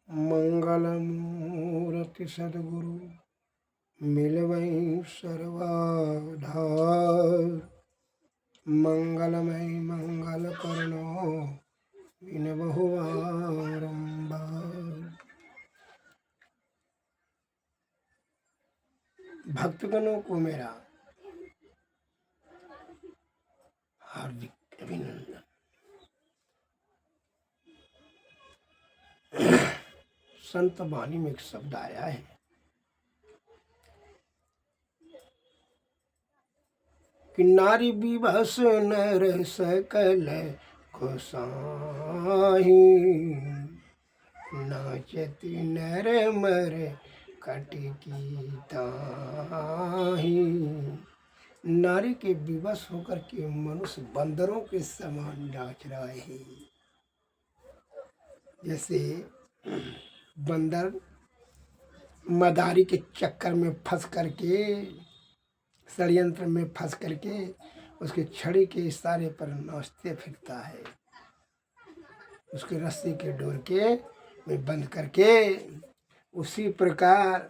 मंगलमूर्ति सद्गुरु मिलवै सर्वाधार। मंगलमय मंगल करनो बिन बहुबारंबार। भक्तगणों को मेरा हार्दिक अभिनंदन। संत वाणी में एक शब्द आया है, कि नारी विवश नर सकल गोसाई, नाचती नर मर कटकी ताही। नारी के विवश होकर के मनुष्य बंदरों के समान नाच रहे हैं। जैसे बंदर मदारी के चक्कर में फंस करके, षड्यंत्र में फंस करके उसके छड़ी के इशारे पर नाचते फिरता है, उसके रस्सी के डोर के में बंद करके। उसी प्रकार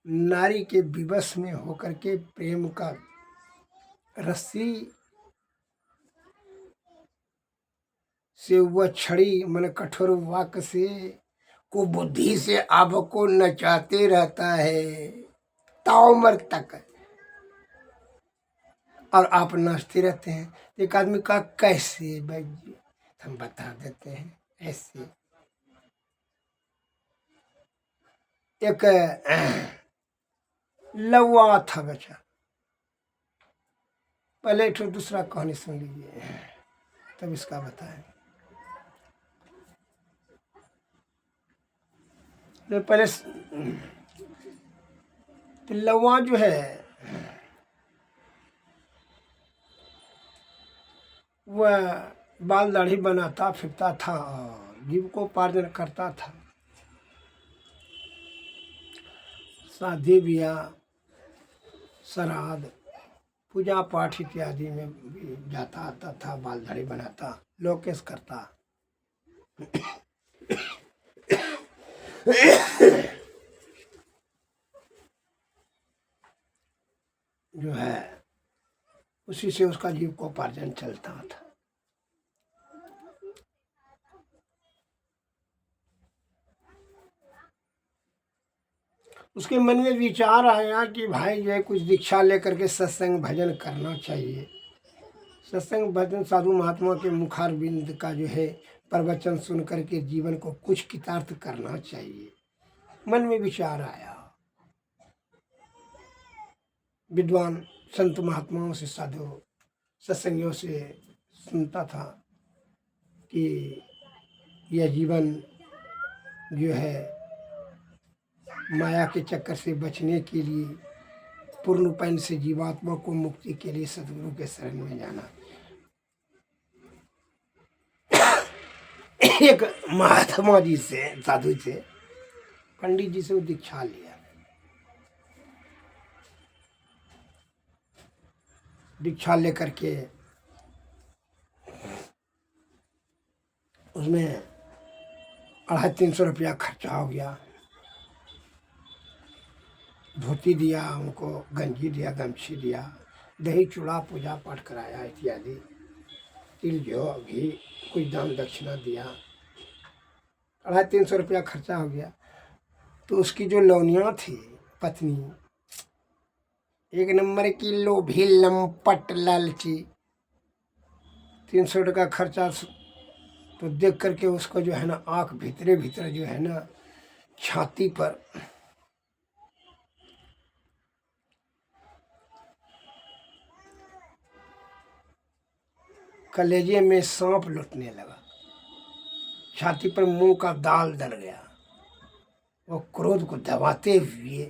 नारी के विवश में होकर के प्रेम का रस्सी से वह छड़ी मन कठोर वाक्य से को बुद्धि से आपको नचाते रहता है ताउम्र तक, और आप नाचते रहते हैं। एक आदमी का कैसे भाई, हम बता देते हैं ऐसे। एक लौआ था बच्चा, पहले एक दूसरा कहानी सुन लीजिए तब इसका बताएं। पहले तो लौआ जो है वह बाल दाढ़ी बनाता फिरता था और जीविकोपार्जन करता था। शादी ब्याह श्राद्ध पूजा पाठ इत्यादि में भी जाता आता था, बाल दाढ़ी बनाता, लोकेश करता। जो है उसी से उसका जीविकोपार्जन चलता था। उसके मन में विचार आया कि भाई जो है कुछ दीक्षा लेकर के सत्संग भजन करना चाहिए। सत्संग भजन साधु महात्मा के मुखार बिंद का जो है प्रवचन सुन करके जीवन को कुछ कृतार्थ करना चाहिए। मन में विचार आया। विद्वान संत महात्माओं से साधु सत्संगियों से सुनता था कि यह जीवन जो है माया के चक्कर से बचने के लिए पूर्ण पैन से जीवात्मा को मुक्ति के लिए सदगुरु के शरण में जाना। एक महात्मा जी से, साधु से, पंडित जी से वो दीक्षा लिया। दीक्षा लेकर के उसमें 250-300 रुपया खर्चा हो गया। धोती दिया उनको, गंजी दिया, गमछी दिया, दही चूड़ा पूजा पाठ कराया इत्यादि, तिल जो घी कुछ दान दक्षिणा दिया। 250-300 रुपया खर्चा हो गया। तो उसकी जो लौनिया थी पत्नी, एक नंबर की लोभी लंपट लालची, 300 टका खर्चा तो देख करके उसको जो है ना आँख भीतरे भीतर जो है ना छाती पर कलेजे में सांप लुटने लगा, छाती पर मुंह का दाल डल गया। वो क्रोध को दबाते हुए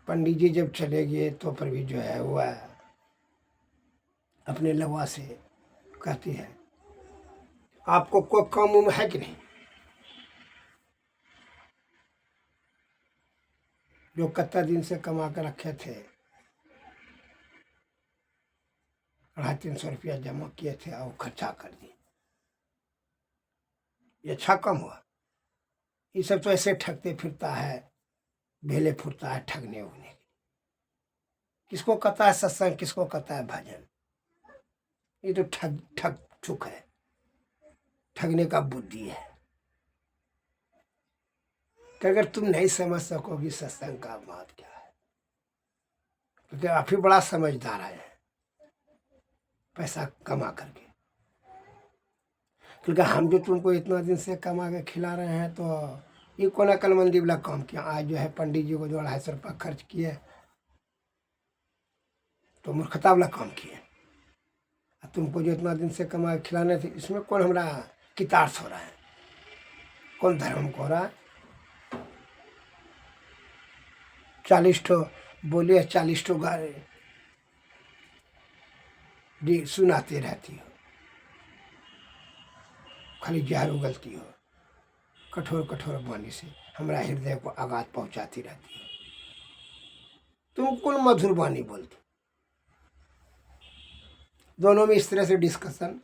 पंडित जी जब चले गए तो पर भी जो है वह अपने लवा से कहती है, आपको कोई काम उम है कि नहीं? जो कत्ता दिन से कमा कर रखे थे, 250-300 रुपया जमा किए थे और खर्चा कर दिए, ये अच्छा काम हुआ। ये सब तो ऐसे ठगते फिरता है, भेले फुरता है ठगने उगने के। किसको कहता है सत्संग, किसको कहता है भजन? ये तो ठग ठग ठुक है, ठगने का बुद्धि है। कि अगर तुम नहीं समझ सकोगी सत्संग का बात क्या है, क्योंकि आप ही बड़ा समझदार है पैसा कमा करके। क्योंकि हम जो तुमको इतना दिन से कमा के खिला रहे हैं, तो ये कौन अकलमंदी वाला काम किया? आज जो है पंडित जी को जो 250 रुपया खर्च किए तो मूर्खता वाला काम किए। तुमको जो इतना दिन से कमा के खिलाने थे, इसमें कौन हमारा कितार्थ हो रहा है? कौन धर्म को हो रहा है? 40 ठो बोलिए, 40 ठो गाली सुनाते रहती हो, खाली जहर उगलती हो, कठोर कठोर वाणी से हमारा हृदय को आघात पहुंचाती रहती हो। तुम कौन मधुर वाणी बोलती? दोनों में इस तरह से डिस्कशन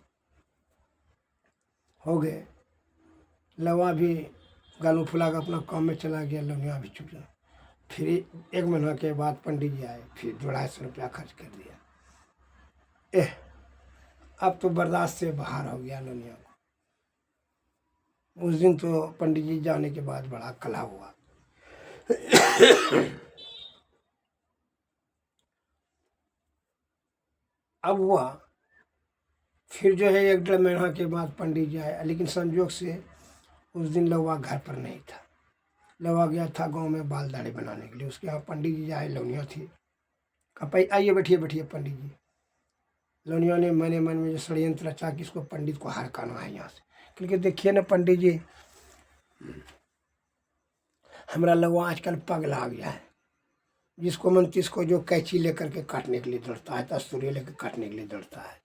हो गए। लवा भी गालू फुला कर अपना काम में चला गया, लवनिया भी चुप गया। फिर 1 महीना के बाद पंडित जी आए, फिर 250 रुपया खर्च कर दिया। अब तो बर्दाश्त से बाहर हो गया लवनिया को। उस दिन तो पंडित जी जाने के बाद बड़ा कलह हुआ। अब हुआ फिर जो है 1 डेढ़ महीना के बाद पंडित जी आए, लेकिन संयोग से उस दिन लवा घर पर नहीं था। लवा गया था गांव में बाल दाढ़ी बनाने के लिए। उसके यहाँ पंडित जी आए, लवनिया थी। कहा आइए बैठिए बैठिए पंडित जी। लवनिया ने मन में जो षड्यंत्र रचा कि इसको पंडित को हरकाना है यहाँ से। क्योंकि देखिए ना पंडित जी, हमारा लवा आजकल पगला आ गया है। जिसको मन तिसको जो कैंची लेकर के काटने के लिए दौड़ता है, तस्तूरी लेकर काटने के लिए दौड़ता है।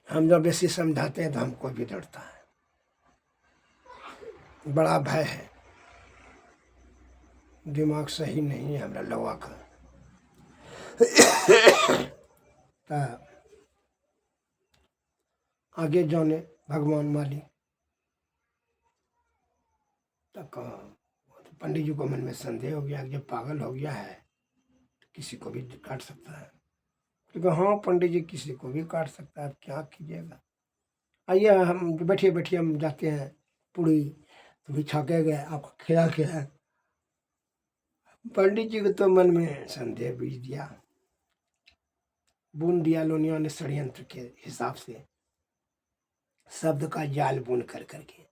हम जब बेसी समझाते हैं तो हमको भी डरता है, बड़ा भय है। दिमाग सही नहीं है हमारा लवा का। आगे जाने भगवान मालिक। तक पंडित जी को मन में संदेह हो गया कि जब पागल हो गया है तो किसी को भी काट सकता है। क्योंकि हाँ पंडित जी किसी को भी काट सकता है, क्या कीजिएगा। आइए हम बैठिए बैठिए, हम जाते हैं पूरी तो बिछा के गए, आपको खिला के है। पंडित जी को तो मन में संदेह बीज दिया, बुन दिया लोनिया ने षड्यंत्र के हिसाब से, शब्द का जाल बुन कर करके।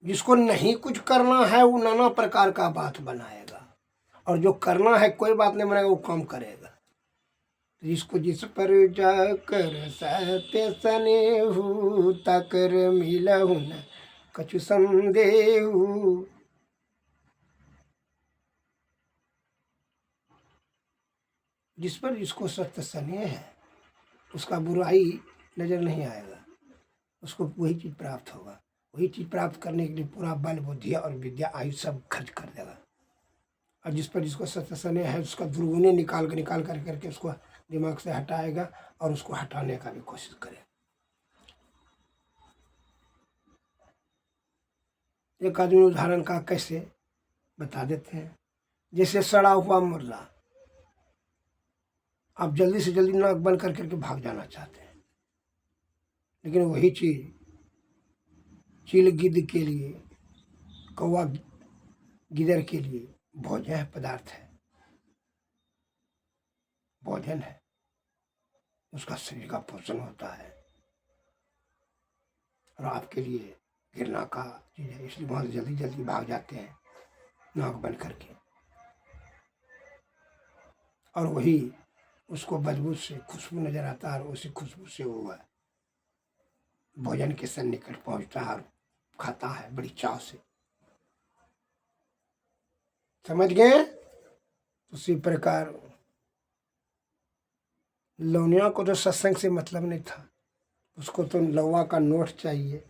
जिसको नहीं कुछ करना है वो नाना प्रकार का बात बनाएगा, और जो करना है कोई बात नहीं बनाएगा वो काम करेगा। जिसको जिस पर जाकर सहते सनेहु तकर मिलहु न कछु संदेहु। जिस पर जिसको सत्य स्नेह है उसका बुराई नजर नहीं आएगा, उसको वही चीज प्राप्त होगा। वही चीज प्राप्त करने के लिए पूरा बल बुद्धि और विद्या आयु सब खर्च कर देगा। और जिस पर जिसको सत्य स्नेह है उसका दुर्गुणे निकाल कर करके उसको दिमाग से हटाएगा और उसको हटाने का भी कोशिश करेगा। एक आदमी उदाहरण का कैसे बता देते हैं। जैसे सड़ा हुआ मुर्गा, आप जल्दी से जल्दी नाक बंद कर करके भाग जाना चाहते हैं, लेकिन वही चीज चील गिद्ध के लिए, कौवा गिदड़ के लिए भोजन पदार्थ है, भोजन है, उसका शरीर का पोषण होता है। और आपके लिए घृणा का चीज है, इसलिए बहुत जल्दी जल्दी भाग जाते हैं नाक बंद करके। और वही उसको बदबू से खुशबू नजर आता है, और उसी खुशबू से वो भोजन के सन्निकट पहुंचता है और खाता है बड़ी चाव से। समझ गए? उसी प्रकार लौनिया को तो सत्संग से मतलब नहीं था, उसको तो लौवा का नोट चाहिए।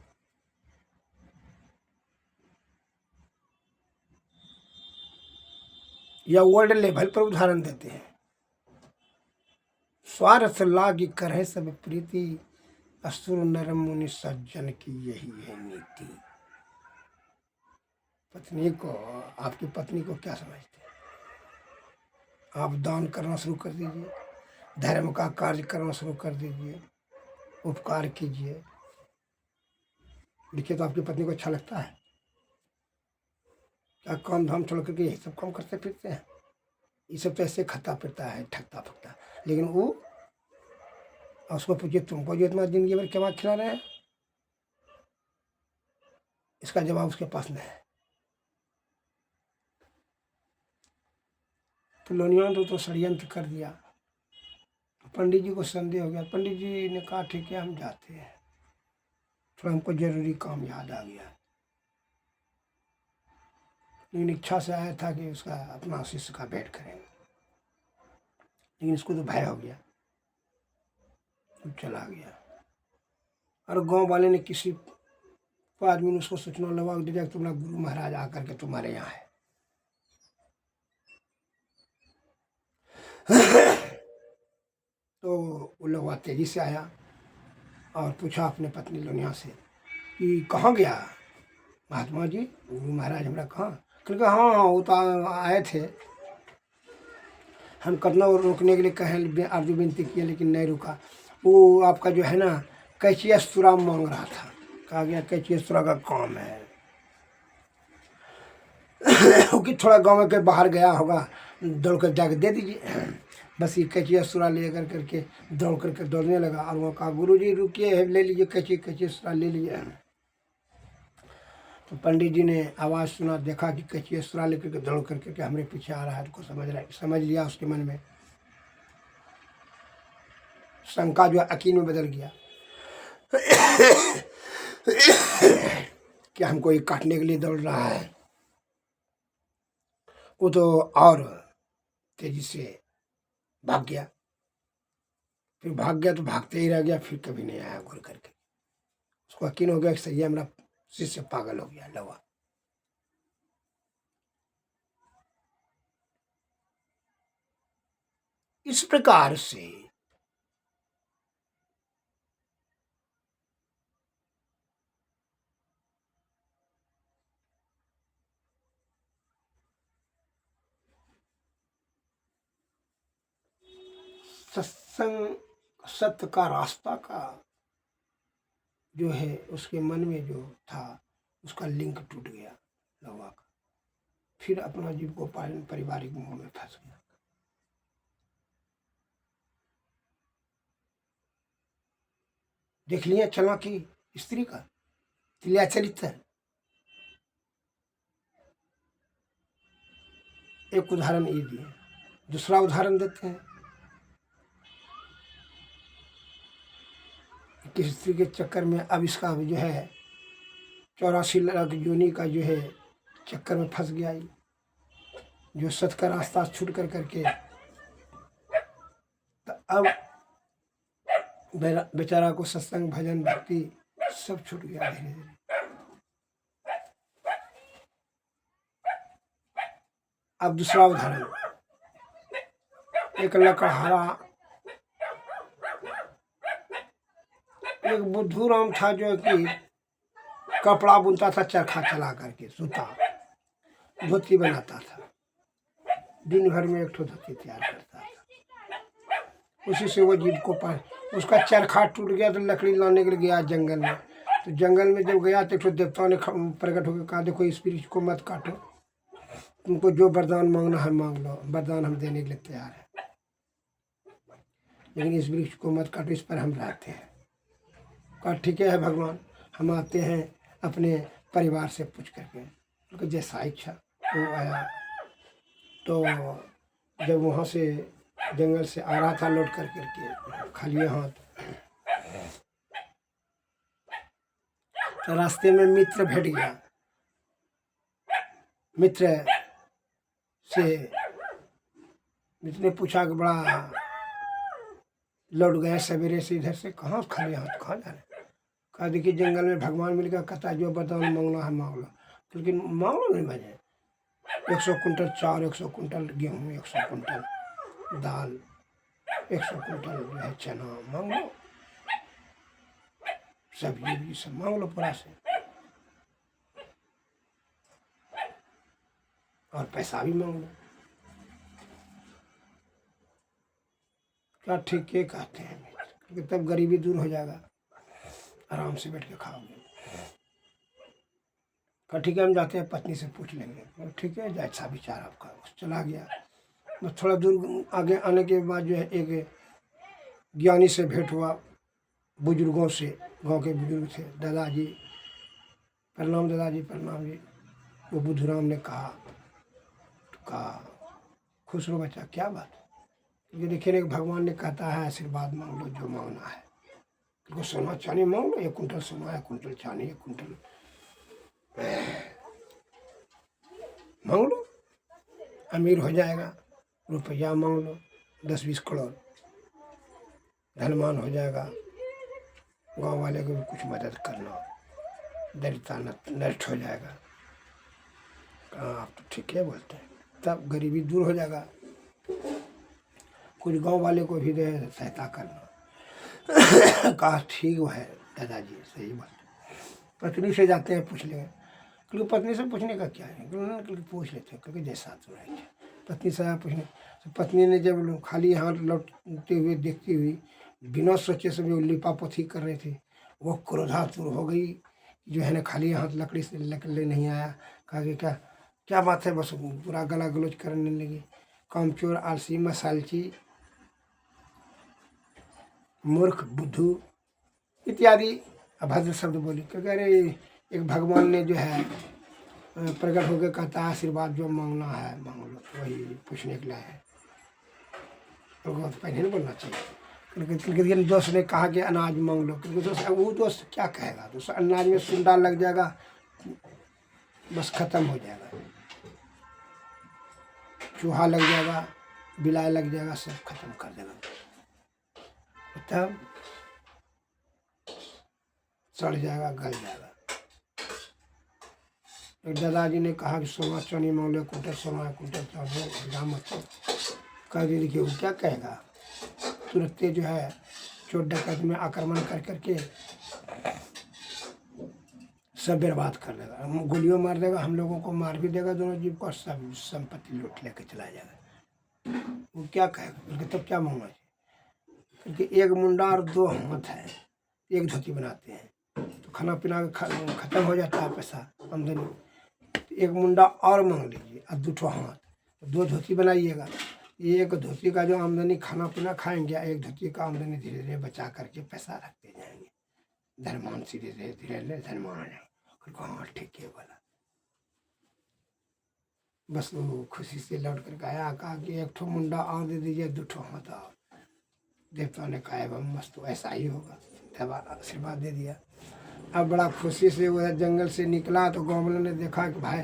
या वर्ल्ड लेवल पर उदाहरण देते हैं। स्वार्थ लागी करहे सब प्रीति, असुर नर मुनि सज्जन की यही है नीति। पत्नी को, आपकी पत्नी को क्या समझते हैं? आप दान करना शुरू कर दीजिए, धर्म का कार्य करना शुरू कर दीजिए, उपकार कीजिए। देखिए तो आपकी पत्नी को अच्छा लगता है? क्या काम धाम छोड़ करके यही सब काम करते फिरते हैं? ये सब तो ऐसे खाता फिरता है, ठगता फकता। लेकिन वो, उसको पूछिए तुमको जो इतना जिंदगी भर क्या खिला रहे हैं, इसका जवाब उसके पास नहीं है। तो लोनिया तो षड्यंत्र कर दिया। पंडित जी को संदेह हो गया। पंडित जी ने कहा ठीक है हम जाते हैं, थोड़ा हमको जरूरी काम याद आ गया। लेकिन इच्छा से आया था कि उसका अपना शिष्य का भेंट करेंगे, लेकिन इसको तो भय हो गया, चला गया। और गांव वाले ने किसी को आदमी ने उसको सूचना लगा दिया कि तुम्हारा गुरु महाराज आकर के तुम्हारे यहाँ है। तो वो लोग तेजी से आया और पूछा अपने पत्नी लोनिया से कि कहाँ गया महात्मा जी, गुरु महाराज हमारा कहाँ? क्योंकि हाँ हाँ वो तो आए थे, हम कतना रोकने के लिए कहें आरती विनती किए लेकिन नहीं रुका। वो आपका जो है ना कैची अस्तुरा मांग रहा था। कहा गया कैची अस्तुरा का काम है कि थोड़ा गाँव के बाहर गया होगा, दौड़ कर जाके दे दीजिए। बस ये कैची अस्तुरा ले करके दौड़ करके दौड़ने लगा और वो कहा गुरु जी रुकिए, ले लीजिए कैची अस्तुरा ले लीजिए। तो पंडित जी ने आवाज़ सुना, देखा कि कैची अस्तुरा लेकर के दौड़ करके हमारे पीछे आ रहा है। तो समझ लिया उसके मन में शंका जो यकीन में बदल गया कि हमको ये काटने के लिए दौड़ रहा है। वो तो और तेजी से भाग गया। फिर भाग गया तो भागते ही रह गया, फिर कभी नहीं आया घूर करके। उसको यकीन हो गया कि सही है, मेरा शिष्य पागल हो गया लवा। इस प्रकार से सत्संग, सत्य का रास्ता का जो है उसके मन में जो था उसका लिंक टूट गया लवा का। फिर अपना जीव को पारिवारिक मोह में फंस गया। देख लिया चला कि स्त्री का तिलिया चरित्र। एक उदाहरण ये दिए, दूसरा उदाहरण देते हैं। किसी स्त्री के चक्कर में अब इसका जो है 84 लाख योनि का जो है चक्कर में फंस गया। जो सत्य का रास्ता छूट करके तो अब बेचारा को सत्संग भजन भक्ति सब छूट गया धीरे धीरे। अब दूसरा उदाहरण, एक लकड़हारा, एक बुद्धू राम था जो कि कपड़ा बुनता था, चरखा चला करके सूता धोती बनाता था, दिन भर में एक ठो धोती तैयार करता था। उसी से वो जीव को पाए। उसका चरखा टूट गया तो लकड़ी लाने के लिए गया जंगल में। तो जंगल में जब गया तो एक ठो देवता ने प्रकट होकर कहा देखो इस वृक्ष को मत काटो, तुमको जो वरदान मांगना है मांग लो, वरदान हम देने के लिए तैयार है, लेकिन इस वृक्ष को मत काटो, इस पर हम रहते हैं। कहा ठीक है भगवान, हम आते हैं अपने परिवार से पूछ करके। उनका जैसा इच्छा वो आया। तो जब वहाँ से जंगल से आ रहा था लौट करके खाली हाथ, तो रास्ते में मित्र भेट गया। मित्र ने पूछा कि बड़ा लौट गए सवेरे से इधर से, कहाँ खाली हाथ कहाँ जा रहे? कहा देखिए जंगल में भगवान मिल गया, कहता जो वरदान मांगना है मांग लो, लेकिन मांग लो नहीं बजे। 100 कुंटल चावल, 100 कुंटल गेहूँ, 100 कुंटल दाल, 100 कुंटल जो है चना मांग लो, सब्जी भी सब मांग लो पूरा से, और पैसा भी मांग लो। क्या ठीक है कहते हैं, क्योंकि तब गरीबी दूर हो जाएगा, आराम से बैठ के खाओगे। कहा ठीक है हम जाते हैं, पत्नी से पूछ लेंगे। ठीक है, अच्छा विचार आपका। चला गया। बस थोड़ा दूर आगे आने के बाद जो है एक ज्ञानी से भेंट हुआ, बुजुर्गों से, गांव के बुजुर्ग थे। दादाजी प्रणाम, दादाजी प्रणाम जी। वो बुद्धूराम ने कहा खुश रहो बच्चा, क्या बात? क्योंकि देखिए ना, भगवान ने कहता है आशीर्वाद मांग लो जो मांगना है, क्योंकि सोना चांदी मांग लो, 1 कुंटल सोना, 1 कुंटल चांदी, 1 कुंटल मांग लो, अमीर हो जाएगा। रुपया मांग लो 10-20 करोड़, धनवान हो जाएगा। गांव वाले को भी कुछ मदद करना, दरिद्रता नष्ट हो जाएगा। आप तो ठीक है बोलते हैं, तब गरीबी दूर हो जाएगा। कुछ गांव वाले को भी दे सहायता करना। कहा ठीक है दादाजी, सही बात। पत्नी से जाते हैं, पूछ लेंगे, क्योंकि पत्नी से पूछने का क्या है, क्योंकि पूछ लेते हैं, क्योंकि जैसा तो है। पत्नी से पूछने, तो पत्नी ने जब खाली हाथ लौटते हुए देखती हुई, बिना सोचे समझे लिपापोती कर रहे थे, वो क्रोधातुर हो गई, जो है ना खाली हाथ लकड़ी से ले नहीं आया। कहा कि क्या क्या बात है, बस पूरा गला गलोच करने लगी। कामचोर, आलसी, मसालची, मूर्ख, बुद्धू इत्यादि अभद्र शब्द बोली। क्योंकि अरे एक भगवान ने जो है प्रकट होकर कहता है आशीर्वाद जो मांगना है मांग लो, तो वही पूछने के लिए है। उनको तो पहले नहीं बोलना चाहिए। क्योंकि दोस्त ने कहा कि अनाज मांग लो, क्योंकि दोस्त वो दोस्त क्या कहेगा, दोस्त अनाज में सुंडा लग जाएगा, बस खत्म हो जाएगा। चूहा लग जाएगा, बिलाई लग जाएगा, सब खत्म कर देगा, तब सड़ जाएगा, गल जाएगा। तो दादाजी ने कहा कि सोना चांदी मांग लो, कुंटल सोना, कुंटल चांदी, मत कह दी। देखिए वो क्या कहेगा, तुरंत जो है चोर डकैत में आक्रमण कर करके सब बर्बाद कर देगा। हम गोलियों मार देगा, हम लोगों को मार भी देगा, दोनों जीव को, सब संपत्ति लूट लेके चला जाएगा। वो क्या कहेगा, क्योंकि तब क्या मांगना चाहिए, क्योंकि एक मुंडा और 2 हाथ है, एक धोती बनाते हैं, तो खाना पीना खत्म हो जाता है, पैसा आमदनी। एक मुंडा और मांग लीजिए और 2 हाथ, तो 2 धोती बनाइएगा। एक धोती का जो आमदनी खाना पीना खाएंगे, एक धोती का आमदनी धीरे धीरे बचा करके पैसा रखते जाएंगे, धनवान धीरे धीरे धनवान आ जाएंगे। हाँ ठीक है बोला। बस वो खुशी से लौट कर आया, कहा कि 1 ठो मुंडा और दे दीजिए, 2 ठो हाथ और। देवता ने कहा एवं बस तो ऐसा ही होगा, तब आशीर्वाद दे दिया। अब बड़ा खुशी से वह जंगल से निकला, तो गाँव वालों ने देखा कि भाई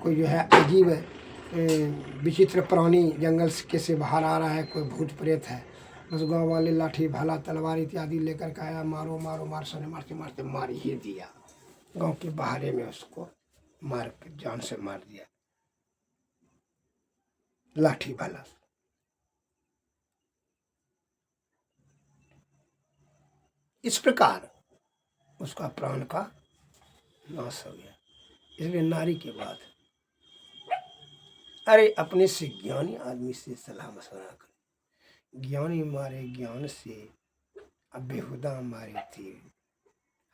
कोई जो है अजीब विचित्र प्राणी जंगल के से बाहर आ रहा है, कोई भूत प्रेत है। बस गाँव वाले लाठी भाला तलवार इत्यादि लेकर के आया, मारो मारो मार, सोने मारते मारते मार ही दिया। गांव के बाहरे में उसको मार के जान से मार दिया, लाठी भाला। इस प्रकार उसका प्राण का नाश हो गया। इसलिए नारी के बाद अरे अपने से ज्ञानी आदमी से सलाह मशवरा कर। ज्ञानी मारे ज्ञान से, अब बेहुदा मारे तीर,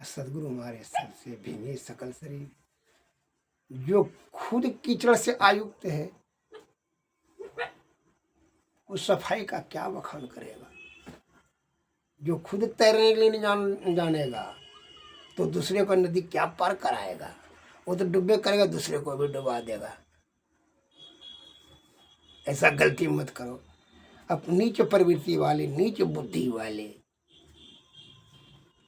सदगुरु मारे सर से भींगे सकल शरीर। जो खुद कीचड़ से आयुक्त है, उस सफाई का क्या बखान करेगा। जो खुद तैरने के लिए नहीं जानेगा, तो दूसरे को नदी क्या पार कराएगा। वो तो डुब्बे करेगा, दूसरे को भी डुबा देगा। ऐसा गलती मत करो। अब नीच प्रवृत्ति वाले, नीच बुद्धि वाले,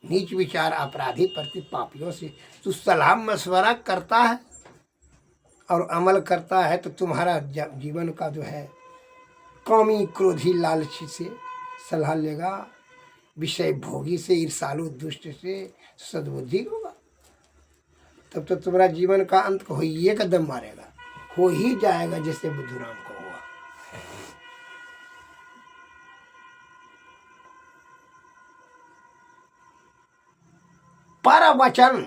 नीच विचार अपराधी प्रति पापियों से तू सलाह मशवरा करता है और अमल करता है, तो तुम्हारा जीवन का जो है कामी क्रोधी लालची से सलाह लेगा, विषय भोगी से, ईर्षालु दुष्ट से सद्बुद्धि होगा, तब तो तुम्हारा जीवन का अंत हो ही एक कदम मारेगा, हो ही जाएगा, जैसे बुद्धूराम को हुआ। पर वचन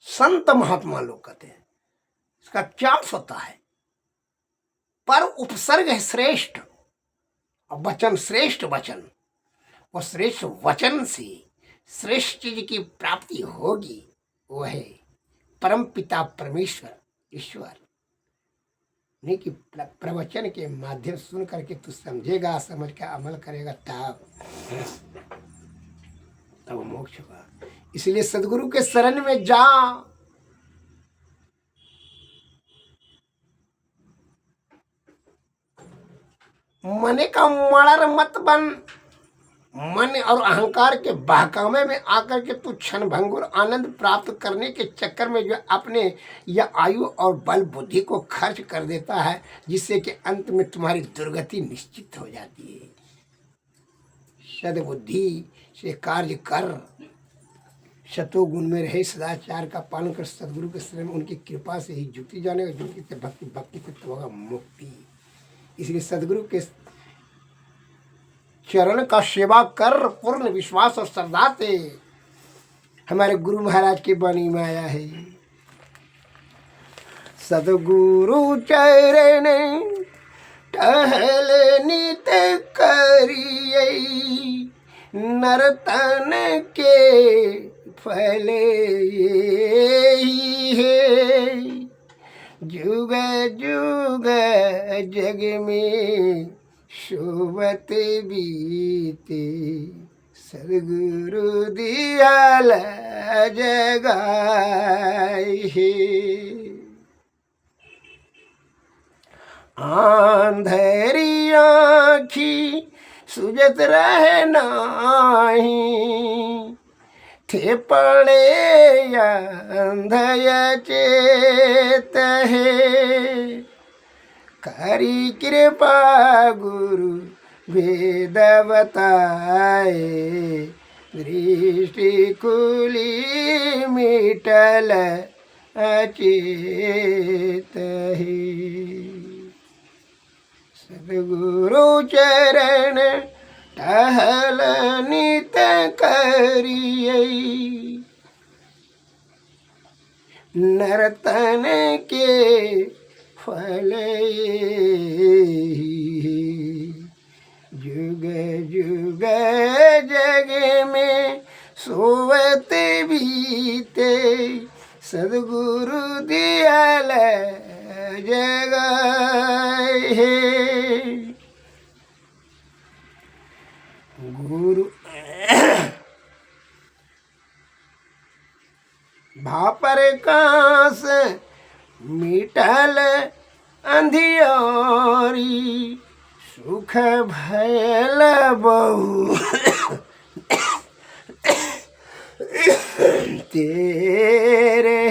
संत महात्मा लोग कहते हैं। इसका क्या होता है? पर उपसर्ग है श्रेष्ठ, और वचन श्रेष्ठ वचन, और श्रेष्ठ वचन से श्रेष्ठ चीज की प्राप्ति होगी। वो है परम पिता परमेश्वर ईश्वर। नहीं कि प्रवचन के माध्यम सुन करके तू समझेगा, समझ के अमल करेगा, तब मोक्ष होगा। इसलिए सदगुरु के शरण में जा। मने का मड़र मत बन। मन और अहंकार के बहकावे में आकर के तू क्षण भंगुर आनंद प्राप्त करने के चक्कर में जो अपने या आयु और बल बुद्धि को खर्च कर देता है, जिससे कि अंत में तुम्हारी दुर्गति निश्चित हो जाती है। सद्बुद्धि से कार्य कर, शतोगुण में रहे, सदाचार का पालन कर, सदगुरु के शरण में उनकी कृपा से ही जुटी जाने का, जुटी से भक्ति, भक्ति से तो होगा मुक्ति। इसलिए सदगुरु के चरण का सेवा कर पूर्ण विश्वास और श्रद्धा से। हमारे गुरु महाराज की वाणी में आया है, सदगुरु चरण टहल नित करिए, नर्तन के फल यही है, जुग जुग जग में शोभत बीते, सदगुरु दियाल जगाए है। आंधरी आँखी सुजत रहे नाही, थे पड़े अंधय चेत है, करी कृपा गुरु वेद बताए, दृष्टि खुली मिटल अचेत है। सदगुरु चरण टहल नित करिए, नर्तन के फल जुग जुग जग में सोवत बीते, सदगुरु दियाल जगाए है। गुरु भापर कांस मिटल अंधियारी, सुख भयल बहु तेरे,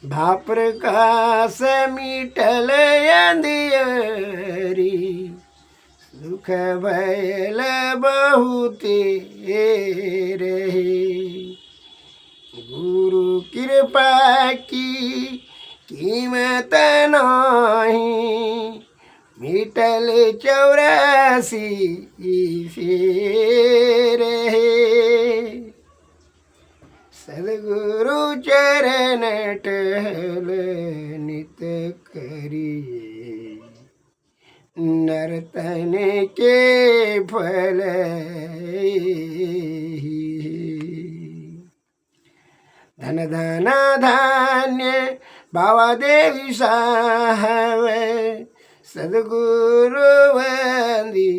भापर कांस मिटल अंधियारी, सुख भयल बहु तेरे। गुरु कृपा की कीमत नाही, मिटल 84 फेर है, सदगुरु चरण टहल नित करिए, नर्तन के फल धन धन धान्य बाबा देवी साहब, सदगुरु वंदी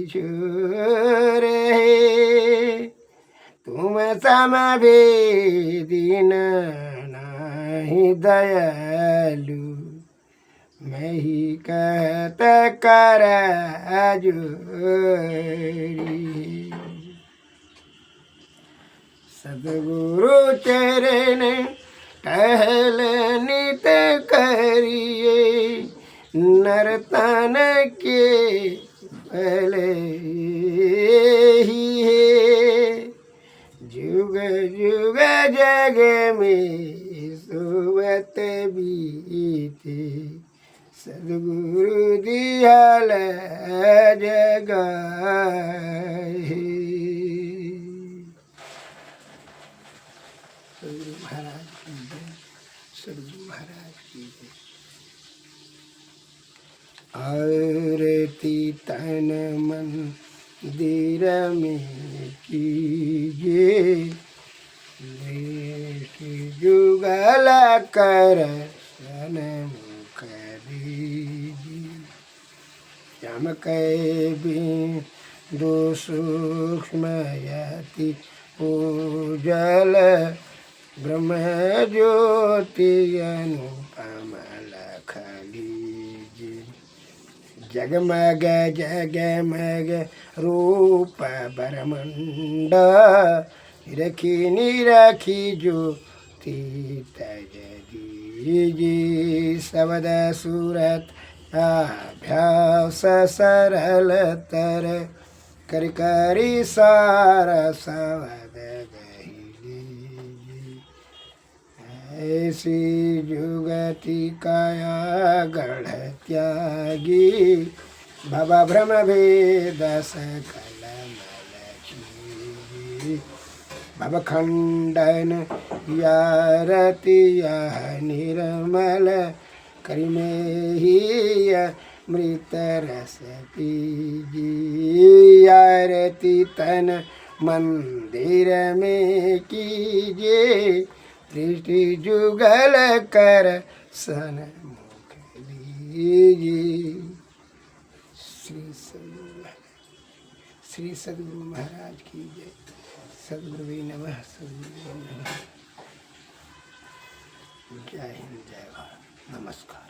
छोर है, तुम समभेदी नहीं दयालु, मैं ही कहत कर जोरी। सदगुरु चरण टहल नित करिए, नर्तन के फल ही है, जुग जुग जग में सोवत बीते, सदगुरु दिहल जगाए। सदगुरु महाराज की जय, सदगुरु महाराज की जय। आरती तन मंदिर में कीजिए, जुगल कर सन्मुख दीजिए। चमकै बिंदु सूक्ष्म यति उजल, ब्रह्म ज्योति अनुपम लख लीजिए। जगमग जगमग रूप बरमंड, निरखी निरखी ज्योति तज दीजिए। शब्द सूरत अभ्यास सरल तर, कर करी सार शब्द गही लीजिए। ऐसी जुगति काया गढ़ त्यागी, भव भ्रम भेद सकल मल छीई। भव खंडन यारति यह निर्मल, करिमेहि अमृत रस पीजिए। आरती तन मंदिर में कीजिए, दृष्टि जुगल कर सन्मुख लीजिए। श्री सद्गुरु महाराज की जय। सद्गुरुवे नमः, सद्गुरुवे नमः। जय हिंद, जय भारत, नमस्कार।